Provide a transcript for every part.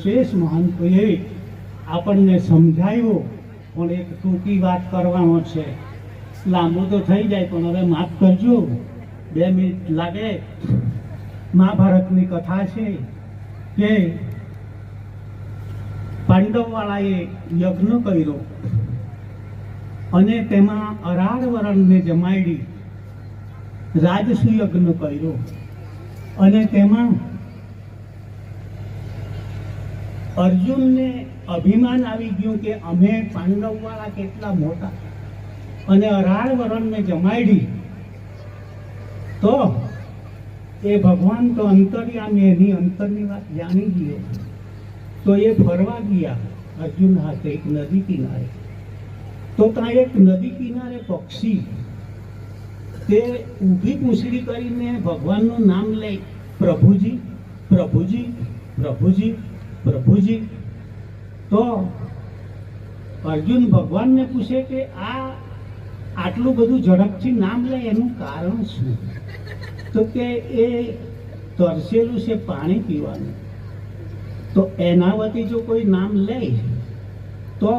વિશેષ મહંતોએ આપણને સમજાવ્યું, પણ એક ટૂંકી વાત કરવાનો છે. લાંબુ તો થઈ જાય, પણ હવે માફ કરજો, 2 મિનિટ લાગે. મહાભારતની કથા છે કે પાંડવવાળાએ યજ્ઞ કર્યો અને તેમાં અરાળ વરણને જમાડી રાજસુયજ્ઞ કર્યો અને તેમાં અર્જુનને અભિમાન આવી ગયું કે અમે પાંડવવાળા કેટલા મોટા, અને અરાળ વરણને જમાડી. તો એ ભગવાન તો અંતર્યામી, એની અંતરની વાત જાણી ગયો. તો એ ફરવા ગયા અર્જુન હાથે એક નદી કિનારે. તો ત્યાં એક નદી કિનારે પક્ષી તે ઊભી પૂંછડી કરીને ભગવાનનું નામ લે, પ્રભુજી પ્રભુજી પ્રભુજી પ્રભુજી. તો અર્જુન ભગવાનને પૂછે કે આ આટલું બધું ઝડપથી નામ લે એનું કારણ શું? તો કે એ તરસેલું છે પાણી પીવાનું. તો એના વતી જો કોઈ નામ લે તો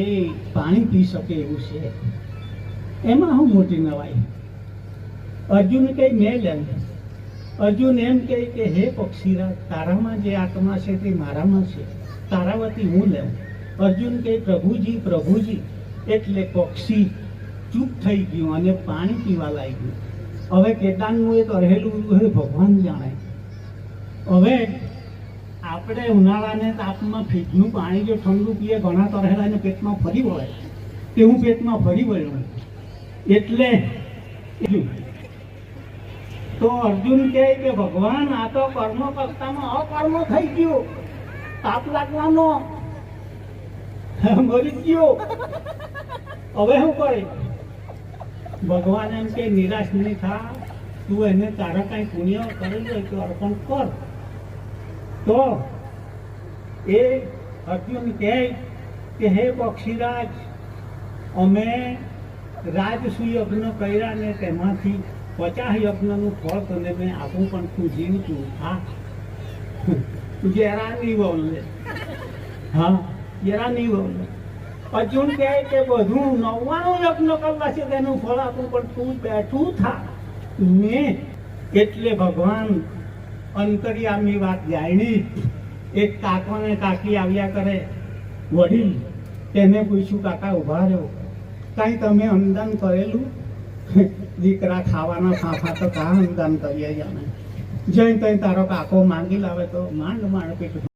એ પાણી પી શકે એવું છે. એમાં હું મોટી નવાઈ. અર્જુન કઈ મેં લેમ. અર્જુન એમ કહે કે હે પક્ષીરાજ, તારામાં જે આત્મા છે તે મારામાં છે, તારા વતી હું લેમ. અર્જુન કહે પ્રભુજી પ્રભુજી. એટલે પક્ષી ચૂપ થઈ ગયું અને પાણી પીવા લાગ્યું. હવે કેટલાનું એક રહેલું ભગવાન જાણે. હવે આપણે ઉનાળાને તાપમાં ફ્રીજનું પાણી જો ઠંડુ પીએ, ઘણા તરહેલાને પેટમાં ફરી વળે, તેવું પેટમાં ફરી વળ્યું. એટલે તો અર્જુન કહે કે ભગવાન આ તો કર્મ કરતામાં અકર્મ થઈ ગયું, તાપ લાગવાનો મરી ગયો, હવે શું કરે? ભગવાન એમ કે નિરાશ નહીં થા, તું એને તારા કઈ પુણ્ય કરેલું હોય તો અર્પણ કર. તો એ અર્જુન કહે કે હે પક્ષીરાજ, અમે રાજસુયજ્ઞ કર્યા ને તેમાંથી 50 યજ્ઞનું ફળ તને મેં આપું, પણ તું જીવતું હા, જરા નહીં બોલે. હા, જરા નહીં બોલે. અર્જુન કહે કે બધું 99 યજ્ઞ કરવા છે તેનું ફળ આપું, પણ તું બેઠું થા મેં. એટલે ભગવાન અંતર્યામી વાત જાણી. એક કાકો ને કાકી આવ્યા કરે, વડીલ. તેને પૂછ્યું, કાકા ઉભા રહ્યો, કઈ તમે અનુદાન કરેલું? દીકરા ખાવાના ફાફા તો કા અનુદાન કરીએ જાણે. જઈ તઈ તારો કાકો માંગી લાવે તો માંડ માંડ પેટ